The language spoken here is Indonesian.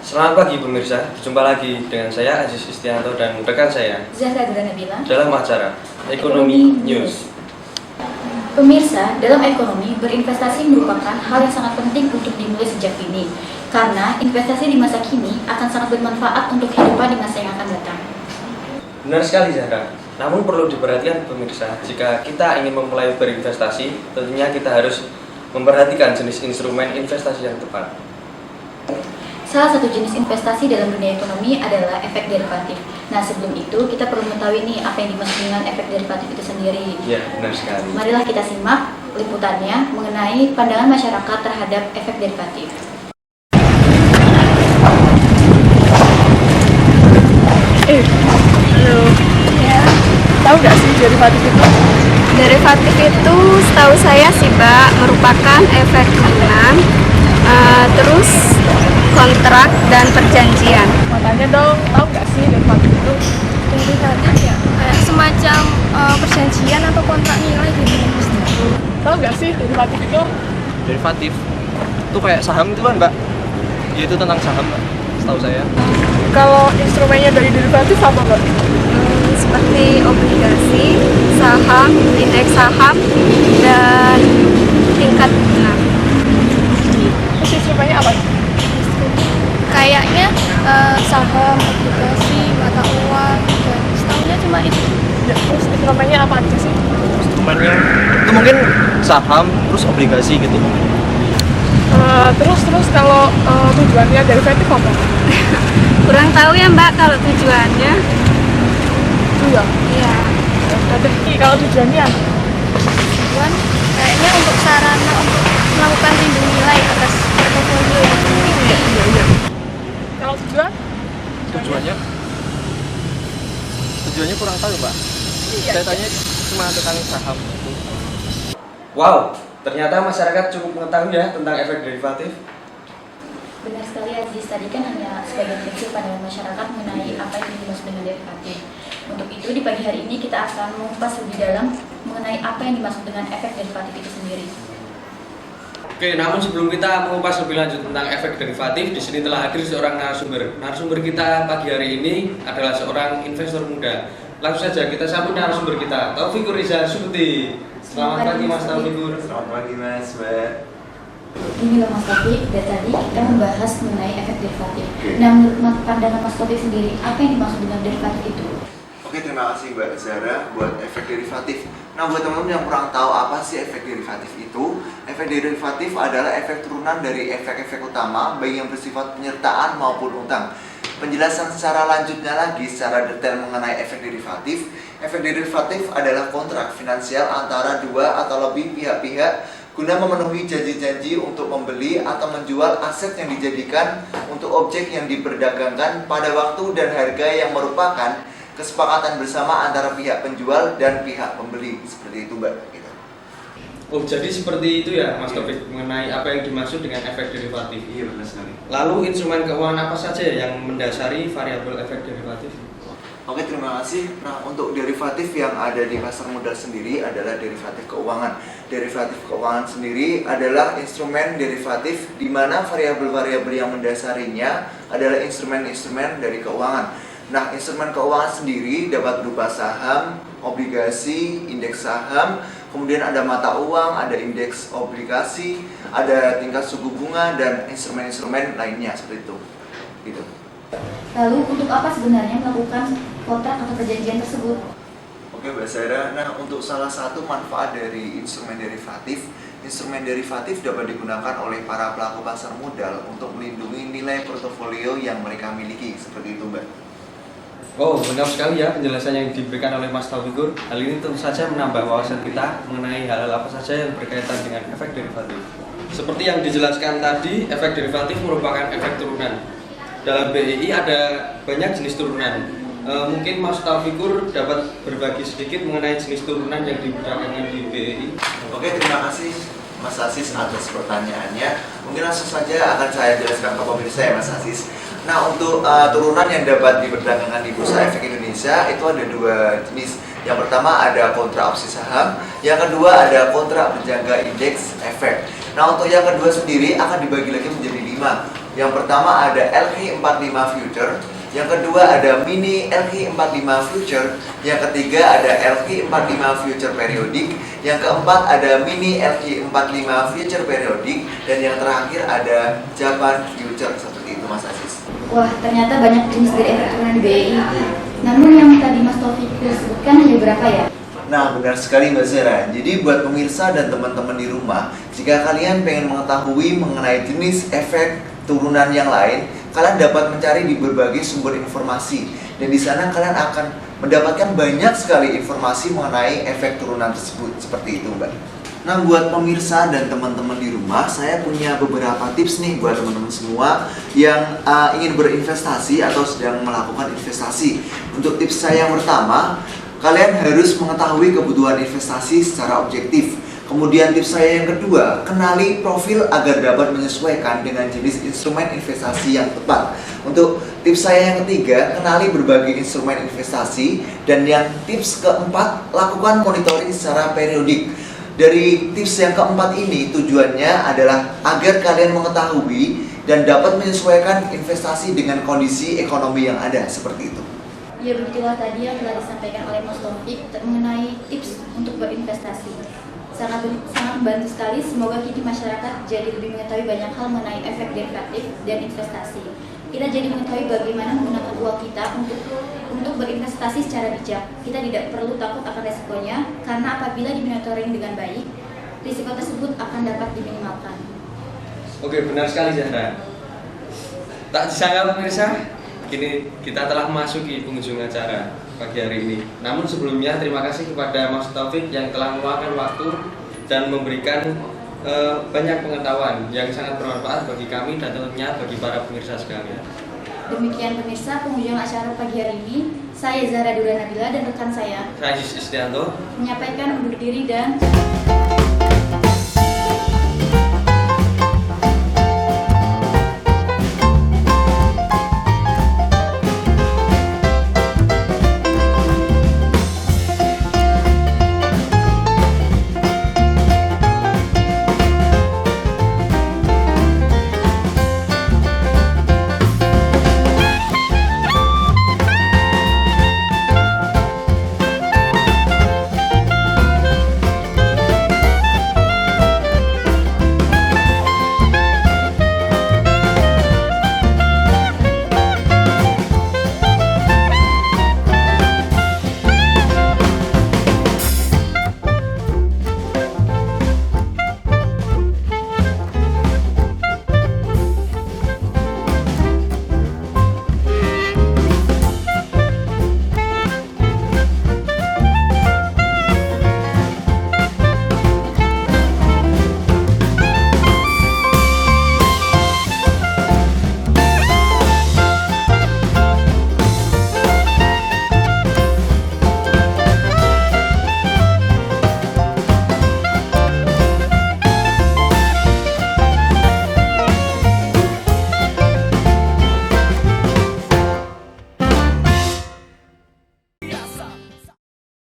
Selamat pagi pemirsa, jumpa lagi dengan saya Aziz Istianto dan rekan saya Zahra Nabila dalam acara Ekonomi News. Pemirsa, dalam ekonomi, berinvestasi merupakan hal yang sangat penting untuk dimulai sejak dini. Karena investasi di masa kini akan sangat bermanfaat untuk kehidupan di masa yang akan datang. Benar sekali Zahra, namun perlu diperhatikan pemirsa, jika kita ingin memulai berinvestasi, tentunya kita harus memperhatikan jenis instrumen investasi yang tepat. Salah satu jenis investasi dalam dunia ekonomi adalah efek derivatif. Nah, sebelum itu kita perlu mengetahui nih apa yang dimaksud dengan efek derivatif itu sendiri. Ya, benar sekali. Marilah kita simak liputannya mengenai pandangan masyarakat terhadap efek derivatif. Halo. Ya. Tahu nggak sih derivatif itu? Derivatif itu setahu saya sih Mbak merupakan efek turunan, terus kontrak dan perjanjian. Makanya dong, tahu nggak sih derivatif itu? Derivatif ya kayak semacam perjanjian atau kontrak nilai gitu. Tahu nggak sih derivatif itu? Derivatif itu kayak saham itu kan Mbak, ya itu tentang saham Mbak, setahu saya. Kalau instrumennya dari derivatif apa Mbak? Seperti obligasi, saham, indeks saham, dan tingkat bunga. Terus instrumennya apa? Kayaknya saham, obligasi, mata uang, dan setahunya cuma itu. Ya, terus instrumennya apa aja sih? Instrumennya itu mungkin saham, terus obligasi gitu. Terus kalau tujuannya derivatif apa? Kurang tahu ya Mbak kalau tujuannya. Iya. Iya. Jadi kalau tujuannya apa? Tujuan kayaknya untuk sarana untuk melakukan lindung nilai atas portofolio yang dimiliki. Iya. Kalau tujuan? Tujuannya kurang tahu Mbak. Iya. Saya tanya cuma tentang saham. Wow, ternyata masyarakat cukup mengetahui ya tentang efek derivatif. Benar sekali Aziz, tadi kan hanya sebagian kecil pandangan masyarakat mengenai apa yang dimaksud dengan derivatif. Untuk itu di pagi hari ini kita akan mengupas lebih dalam mengenai apa yang dimaksud dengan efek derivatif itu sendiri. Oke, namun sebelum kita mengupas lebih lanjut tentang efek derivatif, di sini telah hadir seorang narasumber. Narasumber kita pagi hari ini adalah seorang investor muda. Langsung saja kita sambut narasumber kita, Taufikur Riza Subti. Selamat pagi Mas Taufikur. Selamat pagi Mas, Mbak. Ini loh Mas Taufik, dari tadi kita membahas mengenai efek derivatif. Oke. Nah, menurut pandangan Mas Taufik sendiri, apa yang dimaksud dengan derivatif itu? Oke, terima kasih Mbak Zahra buat efek derivatif. Nah, buat teman-teman yang kurang tahu apa sih efek derivatif itu, efek derivatif adalah efek turunan dari efek-efek utama baik yang bersifat penyertaan maupun utang. Penjelasan secara lanjutnya lagi secara detail mengenai efek derivatif. Efek derivatif adalah kontrak finansial antara dua atau lebih pihak-pihak guna memenuhi janji-janji untuk membeli atau menjual aset yang dijadikan untuk objek yang diperdagangkan pada waktu dan harga yang merupakan kesepakatan bersama antara pihak penjual dan pihak pembeli. Seperti itu Mbak. Gitu. Oh, jadi seperti itu ya Mas Taufik mengenai apa yang dimaksud dengan efek derivatif. Iya benar sekali. Lalu instrumen keuangan apa saja yang mendasari variabel efek derivatif? Oke, terima kasih. Nah, untuk derivatif yang ada di pasar modal sendiri adalah derivatif keuangan. Derivatif keuangan sendiri adalah instrumen derivatif di mana variabel-variabel yang mendasarinya adalah instrumen-instrumen dari keuangan. Nah, instrumen keuangan sendiri dapat berupa saham, obligasi, indeks saham, kemudian ada mata uang, ada indeks obligasi, ada tingkat suku bunga, dan instrumen-instrumen lainnya seperti itu. Gitu. Lalu untuk apa sebenarnya melakukan kontrak atau perjanjian tersebut? Oke Mbak Zahra, nah untuk salah satu manfaat dari instrumen derivatif dapat digunakan oleh para pelaku pasar modal untuk melindungi nilai portofolio yang mereka miliki, seperti itu Mbak. Oh, benar sekali ya penjelasan yang diberikan oleh Mas Taufikur. Hal ini tentu saja menambah wawasan kita mengenai hal-hal apa saja yang berkaitan dengan efek derivatif. Seperti yang dijelaskan tadi, efek derivatif merupakan efek turunan. Dalam BEI ada banyak jenis turunan. Mungkin Mas Taufikur dapat berbagi sedikit mengenai jenis turunan yang diperdagangkan di BEI. Oke, terima kasih Mas Aziz atas pertanyaannya. Mungkin langsung saja akan saya jelaskan ke pemirsa ya Mas Aziz. Nah, untuk turunan yang dapat diperdagangkan di Bursa Efek Indonesia itu ada dua jenis. Yang pertama ada kontrak opsi saham, yang kedua ada kontrak berjangka indeks efek. Nah, untuk yang kedua sendiri akan dibagi lagi menjadi 5. Yang pertama ada LK45 Future, yang kedua ada Mini LK45 Future, yang ketiga ada LK45 Future Periodic, yang keempat ada Mini LK45 Future Periodic, dan yang terakhir ada Japan Future. Seperti itu Mas Aziz. Wah, ternyata banyak jenis dari efek turunan BI. Namun yang tadi Mas Taufik sebutkan hanya berapa ya? Nah, benar sekali Mbak Zera. Jadi buat pemirsa dan teman-teman di rumah, jika kalian pengen mengetahui mengenai jenis efek turunan yang lain, kalian dapat mencari di berbagai sumber informasi. Dan di sana kalian akan mendapatkan banyak sekali informasi mengenai efek turunan tersebut. Seperti itu, Mbak. Nah, buat pemirsa dan teman-teman di rumah, saya punya beberapa tips nih buat teman-teman semua yang ingin berinvestasi atau sedang melakukan investasi. Untuk tips saya yang pertama, kalian harus mengetahui kebutuhan investasi secara objektif. Kemudian tips saya yang kedua, kenali profil agar dapat menyesuaikan dengan jenis instrumen investasi yang tepat. Untuk tips saya yang ketiga, kenali berbagai instrumen investasi. Dan yang tips keempat, lakukan monitoring secara periodik. Dari tips yang keempat ini tujuannya adalah agar kalian mengetahui dan dapat menyesuaikan investasi dengan kondisi ekonomi yang ada, seperti itu. Ya, begitulah tadi yang telah disampaikan oleh Mas Taufik mengenai tips untuk berinvestasi. Sangat membantu sekali, semoga kini masyarakat jadi lebih mengetahui banyak hal mengenai efek derivatif dan investasi. Kita jadi mengetahui bagaimana menggunakan uang kita untuk berinvestasi secara bijak. Kita tidak perlu takut akan resikonya, karena apabila dimonitoring dengan baik, risiko tersebut akan dapat diminimalkan. Oke, benar sekali Zahra. Tak disangka pemirsa, kini kita telah memasuki penghujung acara pagi hari ini. Namun sebelumnya terima kasih kepada Mas Taufik yang telah meluangkan waktu dan memberikan banyak pengetahuan yang sangat bermanfaat bagi kami dan tentunya bagi para pemirsa sekalian. Demikian pemirsa, penghujung acara pagi hari ini. Saya Zahra Dura Nabila dan rekan saya Aziz Istianto menyampaikan undur diri dan